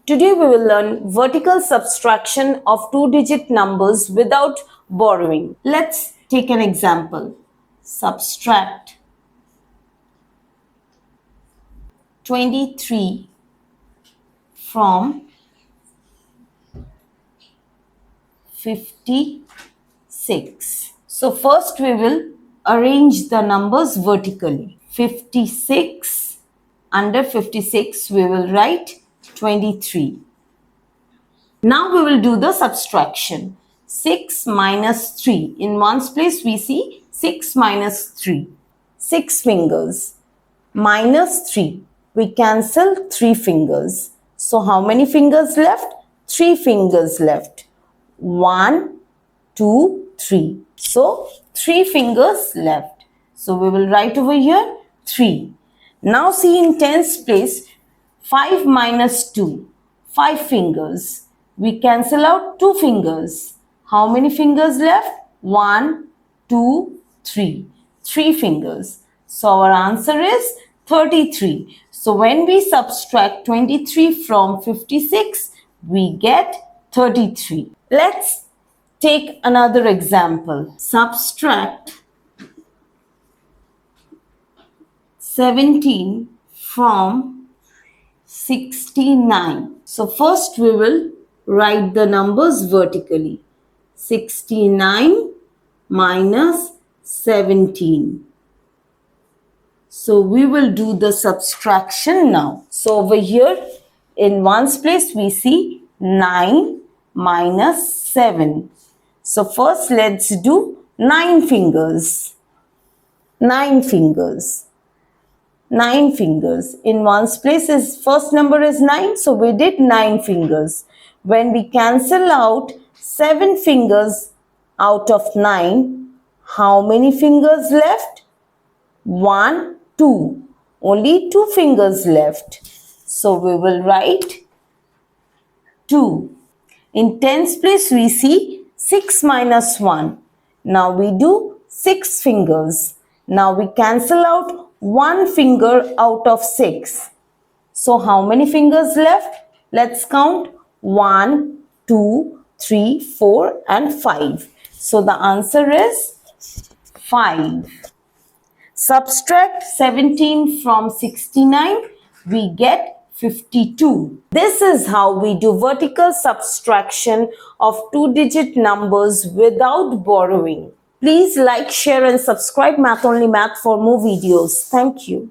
Today we will learn vertical subtraction of two-digit numbers without borrowing. Let's take an example. Subtract 23 from 56. So first we will arrange the numbers vertically. 56, under 56 we will write 23. Now we will do the subtraction. 6 minus 3. In ones place we see 6 minus 3. 6 fingers. Minus 3. We cancel 3 fingers. So how many fingers left? 3 fingers left. 1, 2, 3. So 3 fingers left. So we will write over here 3. Now see in tens place 5 minus 2. 5 fingers. We cancel out 2 fingers. How many fingers left? 1, 2, 3. 3 fingers. So our answer is 33. So when we subtract 23 from 56, we get 33. Let's take another example. Subtract 17 from 69. So first we will write the numbers vertically. 69 minus 17. So we will do the subtraction now. So over here in ones place we see 9 minus 7. So first let's do 9 fingers. 9 fingers. 9 fingers. In ones place is first number is 9. So we did 9 fingers. When we cancel out 7 fingers out of 9, how many fingers left? 1, 2. Only 2 fingers left. So we will write 2. In tens place we see 6 minus 1. Now we do 6 fingers. Now we cancel out 1 finger out of 6. So how many fingers left? Let's count. 1, 2, 3, 4 and 5. So the answer is 5. Subtract 17 from 69. We get 52. This is how we do vertical subtraction of two-digit numbers without borrowing. Please like, share and subscribe Math Only Math for more videos. Thank you.